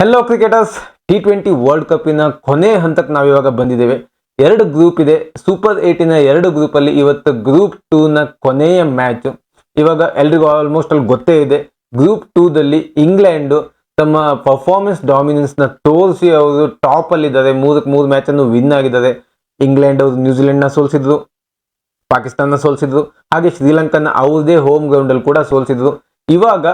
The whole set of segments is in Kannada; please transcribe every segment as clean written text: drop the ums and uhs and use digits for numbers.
ಹೆಲೋ ಕ್ರಿಕೆಟರ್ಸ್, T20 ವರ್ಲ್ಡ್ ಕಪ್ಪಿನ ಕೊನೆ ಹಂತಕ್ಕೆ ನಾವಿವಾಗ ಬಂದಿದ್ದೇವೆ. ಎರಡು ಗ್ರೂಪ್ ಇದೆ. ಸೂಪರ್ 8ನ ಎರಡು ಗ್ರೂಪ್ ಅಲ್ಲಿ ಇವತ್ತು ಗ್ರೂಪ್ 2 ನ ಕೊನೆಯ ಮ್ಯಾಚ್. ಇವಾಗ ಎಲ್ರಿಗೂ ಆಲ್ಮೋಸ್ಟ್ ಅಲ್ಲಿ ಗೊತ್ತೇ ಇದೆ. ಗ್ರೂಪ್ 2 ದಲ್ಲಿ ಇಂಗ್ಲೆಂಡ್ ತಮ್ಮ ಪರ್ಫಾರ್ಮೆನ್ಸ್ ಡಾಮಿನೆನ್ಸ್ ನ ತೋರಿಸಿ ಅವರು ಟಾಪ್ ಅಲ್ಲಿ ಇದ್ದಾರೆ. 3 ಮ್ಯಾಚ್ ಅನ್ನು ವಿನ್ ಆಗಿದ್ದಾರೆ. ಇಂಗ್ಲೆಂಡ್ ಅವರು ನ್ಯೂಜಿಲೆಂಡ್ ನ ಸೋಲಿಸಿದ್ರು, ಪಾಕಿಸ್ತಾನ ಸೋಲಿಸಿದ್ರು, ಹಾಗೆ ಶ್ರೀಲಂಕಾನ ಅವ್ರದೇ ಹೋಮ್ ಗ್ರೌಂಡ್ ಅಲ್ಲಿ ಕೂಡ ಸೋಲಿಸಿದ್ರು. ಇವಾಗ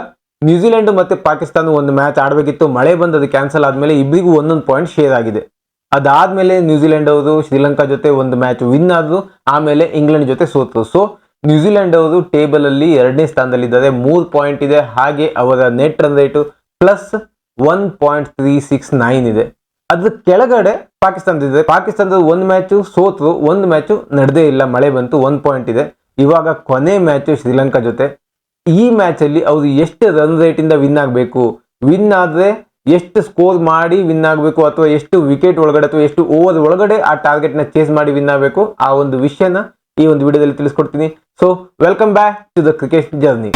ನ್ಯೂಜಿಲೆಂಡ್ ಮತ್ತೆ ಪಾಕಿಸ್ತಾನ ಒಂದು ಮ್ಯಾಚ್ ಆಡಬೇಕಿತ್ತು, ಮಳೆ ಬಂದದ್ದು ಕ್ಯಾನ್ಸಲ್ ಆದ್ಮೇಲೆ ಇಬ್ಬರಿಗೂ ಒಂದೊಂದು ಪಾಯಿಂಟ್ ಶೇರ್ ಆಗಿದೆ. ಅದಾದ್ಮೇಲೆ ನ್ಯೂಜಿಲೆಂಡ್ ಅವರು ಶ್ರೀಲಂಕಾ ಜೊತೆ ಒಂದು ಮ್ಯಾಚ್ ವಿನ್ ಆದ್ರು, ಆಮೇಲೆ ಇಂಗ್ಲೆಂಡ್ ಜೊತೆ ಸೋತರು. ಸೊ ನ್ಯೂಜಿಲೆಂಡ್ ಅವರು ಟೇಬಲ್ ಅಲ್ಲಿ 2ನೇ ಸ್ಥಾನದಲ್ಲಿದ್ದಾರೆ, 3 ಪಾಯಿಂಟ್ ಇದೆ. ಹಾಗೆ ಅವರ ನೆಟ್ ರನ್ ರೇಟ್ ಪ್ಲಸ್ 1.369 ಇದೆ. ಅದ್ರ ಕೆಳಗಡೆ ಪಾಕಿಸ್ತಾನದಿದೆ. ಪಾಕಿಸ್ತಾನದ ಒಂದು ಮ್ಯಾಚ್ ಸೋತರು, ಒಂದು ಮ್ಯಾಚ್ ನಡೆದೇ ಇಲ್ಲ, ಮಳೆ ಬಂತು, 1 ಪಾಯಿಂಟ್ ಇದೆ. ಇವಾಗ ಕೊನೆ ಮ್ಯಾಚ್ ಶ್ರೀಲಂಕಾ ಜೊತೆ. ಈ ಮ್ಯಾಚ್ ಅಲ್ಲಿ ಅವರು ಎಷ್ಟು ರನ್ ರೇಟ್ ಇಂದ ವಿನ್ ಆಗಬೇಕು, ವಿನ್ ಆದ್ರೆ ಎಷ್ಟು ಸ್ಕೋರ್ ಮಾಡಿ ವಿನ್ ಆಗಬೇಕು, ಅಥವಾ ಎಷ್ಟು ವಿಕೆಟ್ ಒಳಗಡೆ ಅಥವಾ ಎಷ್ಟು ಓವರ್ ಒಳಗಡೆ ಆ ಟಾರ್ಗೆಟ್ ನ ಚೇಸ್ ಮಾಡಿ ವಿನ್ ಆಗಬೇಕು, ಆ ಒಂದು ವಿಷಯನ ಈ ಒಂದು ವಿಡಿಯೋದಲ್ಲಿ ತಿಳಿಸ್ಕೊಡ್ತೀನಿ. So welcome back to the cricket journey.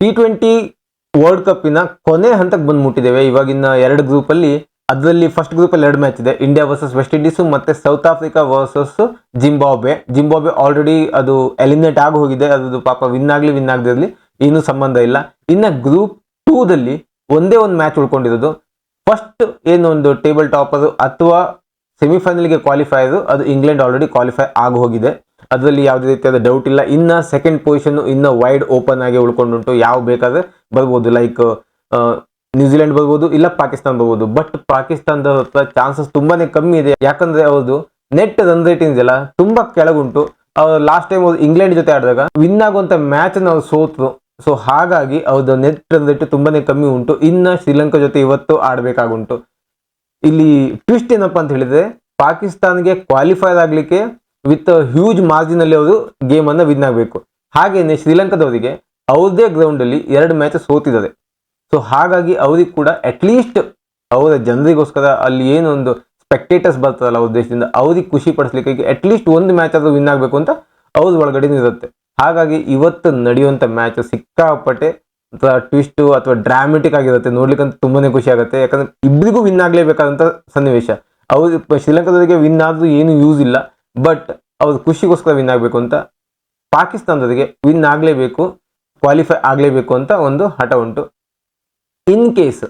T20 world ಕಪ್ಪಿನ ಕೊನೆ ಹಂತಕ್ಕೆ ಬಂದ್ಬಿಟ್ಟಿದ್ದೇವೆ. ಇವಾಗಿನ ಎರಡು ಗ್ರೂಪ್ ಅಲ್ಲಿ, ಅದರಲ್ಲಿ ಫಸ್ಟ್ ಗ್ರೂಪ್ ಅಲ್ಲಿ 2 ಮ್ಯಾಚ್ ಇದೆ. ಇಂಡಿಯಾ ವರ್ಸಸ್ ವೆಸ್ಟ್ ಇಂಡೀಸ್ ಮತ್ತೆ south Africa versus Zimbabwe already ಅದು ಎಲಿಮಿನೇಟ್ ಆಗಿ ಹೋಗಿದೆ. ಅದು ಪಾಪ ವಿನ್ ಆಗದಿರಲಿ ಏನೂ ಸಂಬಂಧ ಇಲ್ಲ. ಇನ್ನ ಗ್ರೂಪ್ 2 ದಲ್ಲಿ ಒಂದೇ ಒಂದು ಮ್ಯಾಚ್ ಉಳ್ಕೊಂಡಿರೋದು. ಫಸ್ಟ್ ಏನೊಂದು ಟೇಬಲ್ ಟಾಪರ್ ಅಥವಾ ಸೆಮಿಫೈನಲ್ಗೆ ಕ್ವಾಲಿಫೈ ಅದು ಇಂಗ್ಲೆಂಡ್ ಆಲ್ರೆಡಿ ಕ್ವಾಲಿಫೈ ಆಗಿ ಹೋಗಿದೆ, ಅದರಲ್ಲಿ ಯಾವುದೇ ರೀತಿಯಾದ ಡೌಟ್ ಇಲ್ಲ. ಇನ್ನ ಸೆಕೆಂಡ್ ಪೊಸಿಷನ್ ಇನ್ನ ವೈಡ್ ಓಪನ್ ಆಗಿ ಉಳ್ಕೊಂಡುಂಟು, ಯಾವ ಬೇಕಾದ್ರೆ ಬರ್ಬೋದು. ಲೈಕ್ ನ್ಯೂಜಿಲೆಂಡ್ ಬರ್ಬೋದು, ಇಲ್ಲ ಪಾಕಿಸ್ತಾನ ಬರ್ಬೋದು. ಬಟ್ ಪಾಕಿಸ್ತಾನದ ಹತ್ರ ಚಾನ್ಸಸ್ ತುಂಬಾನೇ ಕಮ್ಮಿ ಇದೆ, ಯಾಕಂದ್ರೆ ಅವ್ರದ್ದು ನೆಟ್ ರನ್ ರೇಟಿಂಗ್ ಇದೆಯಲ್ಲ ತುಂಬಾ ಕೆಳಗುಂಟು. ಅವ್ರು ಲಾಸ್ಟ್ ಟೈಮ್ ಅವ್ರು ಇಂಗ್ಲೆಂಡ್ ಜೊತೆ ಆಡಿದಾಗ ವಿನ್ ಆಗುವಂತ ಮ್ಯಾಚ್ ಅವ್ರು ಸೋತ್ರು. ಸೊ ಹಾಗಾಗಿ ಅವ್ರದ್ದು ನೆಟ್ ರನ್ ರೇಟ್ ತುಂಬಾನೇ ಕಮ್ಮಿ ಉಂಟು. ಇನ್ನ ಶ್ರೀಲಂಕಾ ಜೊತೆ ಇವತ್ತು ಆಡ್ಬೇಕಾಗುಂಟು. ಇಲ್ಲಿ ಟ್ವಿಸ್ಟ್ ಏನಪ್ಪಾ ಅಂತ ಹೇಳಿದ್ರೆ, ಪಾಕಿಸ್ತಾನ್ಗೆ ಕ್ವಾಲಿಫೈ ಆಗ್ಲಿಕ್ಕೆ ವಿತ್ ಹ್ಯೂಜ್ ಮಾರ್ಜಿನ್ ಅಲ್ಲಿ ಅವರು ಗೇಮ್ ಅನ್ನ ವಿನ್ ಆಗಬೇಕು. ಹಾಗೇನೆ ಶ್ರೀಲಂಕಾದವರಿಗೆ ಅವ್ರದೇ ಗ್ರೌಂಡ್ ಅಲ್ಲಿ 2 ಮ್ಯಾಚ್ ಸೋತಿದ್ದಾರೆ. ಸೊ ಹಾಗಾಗಿ ಅವ್ರಿಗೆ ಕೂಡ ಅಟ್ಲೀಸ್ಟ್ ಅವರ ಜನರಿಗೋಸ್ಕರ, ಅಲ್ಲಿ ಏನೊಂದು ಸ್ಪೆಕ್ಟೇಟರ್ಸ್ ಬರ್ತದಲ್ಲ ಅವ್ರ ದೇಶದಿಂದ, ಅವ್ರಿಗೆ ಖುಷಿ ಪಡಿಸ್ಲಿಕ್ಕೆ ಅಟ್ಲೀಸ್ಟ್ ಒಂದು ಮ್ಯಾಚ್ ಆದ್ರೂ ವಿನ್ ಆಗಬೇಕು ಅಂತ ಅವ್ರ ಒಳಗಡೆ ಇರುತ್ತೆ. ಹಾಗಾಗಿ ಇವತ್ತು ನಡೆಯುವಂತ ಮ್ಯಾಚ್ ಸಿಕ್ಕಾಪಟ್ಟೆ ಟ್ವಿಸ್ಟ್ ಅಥವಾ ಡ್ರಾಮೆಟಿಕ್ ಆಗಿರುತ್ತೆ, ನೋಡ್ಲಿಕ್ಕಂತ ತುಂಬಾನೇ ಖುಷಿ ಆಗುತ್ತೆ. ಯಾಕಂದ್ರೆ ಇಬ್ಬರಿಗೂ ವಿನ್ ಆಗ್ಲೇಬೇಕಾದಂತ ಸನ್ನಿವೇಶ. ಅವ್ರು ಶ್ರೀಲಂಕಾದವರಿಗೆ ವಿನ್ ಆದ್ರೂ ಏನು ಯೂಸ್ ಇಲ್ಲ, ಬಟ್ ಅವ್ರ ಖುಷಿಗೋಸ್ಕರ ವಿನ್ ಆಗಬೇಕು ಅಂತ. ಪಾಕಿಸ್ತಾನದವರಿಗೆ ವಿನ್ ಆಗಲೇಬೇಕು, ಕ್ವಾಲಿಫೈ ಆಗಲೇಬೇಕು ಅಂತ ಒಂದು ಹಠ ಉಂಟು. ಇನ್ ಕೇಸ್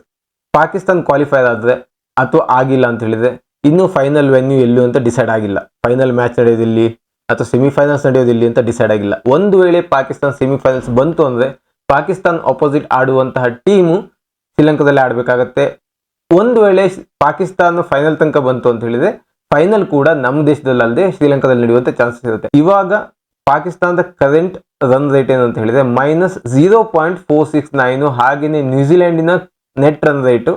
ಪಾಕಿಸ್ತಾನ ಕ್ವಾಲಿಫೈ ಆದ್ರೆ ಅಥವಾ ಆಗಿಲ್ಲ ಅಂತ ಹೇಳಿದ್ರೆ, ಇನ್ನು ಫೈನಲ್ ವೆನ್ಯೂ ಎಲ್ಲೂ ಅಂತ ಡಿಸೈಡ್ ಆಗಿಲ್ಲ. ಫೈನಲ್ ಮ್ಯಾಚ್ ನಡೆಯೋದಿಲ್ಲಿ ಅಥವಾ ಸೆಮಿಫೈನಲ್ಸ್ ನಡೆಯೋದಿಲ್ಲಿ ಅಂತ ಡಿಸೈಡ್ ಆಗಿಲ್ಲ. ಒಂದು ವೇಳೆ ಪಾಕಿಸ್ತಾನ ಸೆಮಿಫೈನಲ್ಸ್ ಬಂತು ಅಂದ್ರೆ ಪಾಕಿಸ್ತಾನ ಆಪೋಸಿಟ್ ಆಡುವಂತಹ ಟೀಮು ಶ್ರೀಲಂಕಾದಲ್ಲಿ ಆಡಬೇಕಾಗತ್ತೆ. ಒಂದು ವೇಳೆ ಪಾಕಿಸ್ತಾನ ಫೈನಲ್ ತನಕ ಬಂತು ಅಂತ ಹೇಳಿದ್ರೆ ಫೈನಲ್ ಕೂಡ ನಮ್ಮ ದೇಶದಲ್ಲಿ ಅಲ್ಲದೆ ಶ್ರೀಲಂಕಾದಲ್ಲಿ ನಡೆಯುವಂತ ಚಾನ್ಸಸ್ ಇರುತ್ತೆ. ಇವಾಗ ಪಾಕಿಸ್ತಾನದ ಕರೆಂಟ್ ರನ್ ರೇಟ್ ಏನಂತ ಹೇಳಿದ್ರೆ -0.469, ಹಾಗೆಯೇ ನ್ಯೂಜಿಲೆಂಡಿನ ನೆಟ್ ರನ್ ರೇಟ್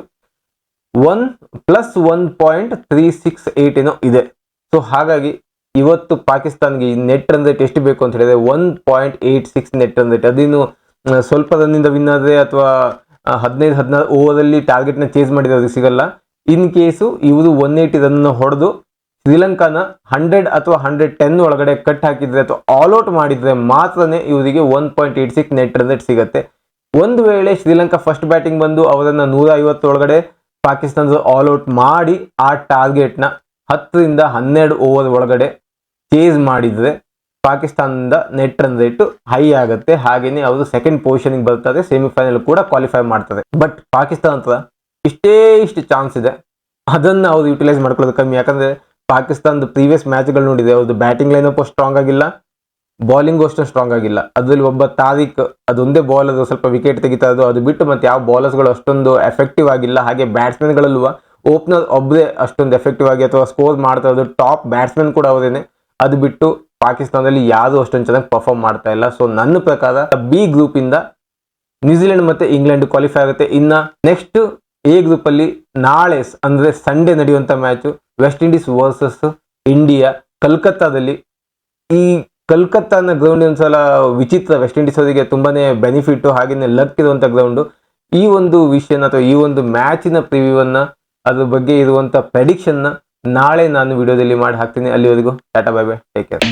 1+1.368 ಏನೋ ಇದೆ. ಸೊ ಹಾಗಾಗಿ ಇವತ್ತು ಪಾಕಿಸ್ತಾನ್ಗೆ ನೆಟ್ ರನ್ ರೇಟ್ ಎಷ್ಟು ಬೇಕು ಅಂತ ಹೇಳಿದ್ರೆ 1.86 ನೆಟ್ ರನ್ ರೇಟ್. ಅದೇನು ಸ್ವಲ್ಪ ರನ್ನಿಂದ ವಿನ್ ಆದ್ರೆ ಅಥವಾ 15-16 ಓವರ್ ಅಲ್ಲಿ ಟಾರ್ಗೆಟ್ ನ ಚೇಸ್ ಮಾಡಿದ್ರೆ ಅವ್ರಿಗೆ ಸಿಗಲ್ಲ. ಇನ್ ಕೇಸು ಇವರು 180 ರನ್ ಹೊಡೆದು ಶ್ರೀಲಂಕಾನ 100 ಅಥವಾ 110 ಒಳಗಡೆ ಕಟ್ ಹಾಕಿದ್ರೆ ಅಥವಾ ಆಲ್ ಔಟ್ ಮಾಡಿದ್ರೆ ಮಾತ್ರನೇ ಇವರಿಗೆ 1.86 ನೆಟ್ ರನ್ ರೇಟ್ ಸಿಗುತ್ತೆ. ಒಂದು ವೇಳೆ ಶ್ರೀಲಂಕಾ ಫಸ್ಟ್ ಬ್ಯಾಟಿಂಗ್ ಬಂದು ಅವರನ್ನ 150 ಒಳಗಡೆ ಪಾಕಿಸ್ತಾನದ ಆಲ್ ಔಟ್ ಮಾಡಿ ಆ ಟಾರ್ಗೆಟ್ ನ 10ರಿಂದ 12 ಓವರ್ ಒಳಗಡೆ ಚೇಸ್ ಮಾಡಿದ್ರೆ ಪಾಕಿಸ್ತಾನದ ನೆಟ್ ರನ್ ರೇಟ್ ಹೈ ಆಗುತ್ತೆ. ಹಾಗೇನೆ ಅವರು ಸೆಕೆಂಡ್ ಪೊಸಿಷನ್ ಬರ್ತಾರೆ, ಸೆಮಿಫೈನಲ್ ಕೂಡ ಕ್ವಾಲಿಫೈ ಮಾಡ್ತಾರೆ. ಬಟ್ ಪಾಕಿಸ್ತಾನ ಹತ್ರ ಇಷ್ಟು ಚಾನ್ಸ್ ಇದೆ, ಅದನ್ನ ಅವ್ರು ಯುಟಿಲೈಸ್ ಮಾಡ್ಕೊಳ್ಳೋದು ಕಮ್ಮಿ. ಯಾಕಂದ್ರೆ ಪಾಕಿಸ್ತಾನದ ಪ್ರೀವಿಯಸ್ ಮ್ಯಾಚ್ಗಳು ನೋಡಿದೆ, ಅವ್ರದ್ದು ಬ್ಯಾಟಿಂಗ್ ಲೈನಪ್ ಸ್ಟ್ರಾಂಗ್ ಆಗಿಲ್ಲ, ಬೌಲಿಂಗ್ ಅಷ್ಟು ಸ್ಟ್ರಾಂಗ್ ಆಗಿಲ್ಲ. ಅದರಲ್ಲಿ ಒಬ್ಬ ತಾರಿಕ್ ಅದೊಂದೇ ಬಾಲ್ ಅದು ಸ್ವಲ್ಪ ವಿಕೆಟ್ ತೆಗಿತಾ ಇರೋದು, ಅದು ಬಿಟ್ಟು ಮತ್ತೆ ಯಾವ ಬೌಲರ್ಸ್ಗಳು ಅಷ್ಟೊಂದು ಎಫೆಕ್ಟಿವ್ ಆಗಿಲ್ಲ. ಹಾಗೆ ಬ್ಯಾಟ್ಸ್ಮನ್ಗಳಲ್ಲೂ ಓಪನರ್ ಒಬ್ಬರೇ ಅಷ್ಟೊಂದು ಎಫೆಕ್ಟಿವ್ ಆಗಿ ಅಥವಾ ಸ್ಕೋರ್ ಮಾಡ್ತಾ ಇರೋದು, ಟಾಪ್ ಬ್ಯಾಟ್ಸ್ಮನ್ ಕೂಡ ಅವರೇನೆ. ಅದು ಬಿಟ್ಟು ಪಾಕಿಸ್ತಾನದಲ್ಲಿ ಯಾರು ಅಷ್ಟೊಂದು ಚೆನ್ನಾಗಿ ಪರ್ಫಾರ್ಮ್ ಮಾಡ್ತಾ ಇಲ್ಲ. ಸೊ ನನ್ನ ಪ್ರಕಾರ ಬಿ ಗ್ರೂಪ್ ಇಂದ ನ್ಯೂಜಿಲೆಂಡ್ ಮತ್ತೆ ಇಂಗ್ಲೆಂಡ್ ಕ್ವಾಲಿಫೈ ಆಗುತ್ತೆ. ಇನ್ನ ನೆಕ್ಸ್ಟ್ ಎ ಗ್ರೂಪ್ ಅಲ್ಲಿ ನಾಳೆ ಅಂದ್ರೆ ಸಂಡೇ ನಡೆಯುವಂತ match West Indies versus India ಕಲ್ಕತ್ತಾದಲ್ಲಿ. ಈ ಕಲ್ಕತ್ತಾನ ಗ್ರೌಂಡ್ ಒಂದ್ಸಲ ವಿಚಿತ್ರ, ವೆಸ್ಟ್ ಇಂಡೀಸ್ ಅವರಿಗೆ ತುಂಬಾನೇ ಬೆನಿಫಿಟ್ ಹಾಗೇನೆ ಲಕ್ ಇರುವಂತ ಗ್ರೌಂಡ್. ಈ ಒಂದು ವಿಷಯನ ಅಥವಾ ಈ ಒಂದು ಮ್ಯಾಚಿನ ಪ್ರಿವ್ಯೂವನ್ನ ಅದ್ರ ಬಗ್ಗೆ ಇರುವಂತ ಪ್ರೆಡಿಕ್ಷನ್ನ ನಾಳೆ ನಾನು ವಿಡಿಯೋದಲ್ಲಿ ಮಾಡಿ ಹಾಕ್ತೀನಿ. ಅಲ್ಲಿವರೆಗೂ tata bye bye, take care.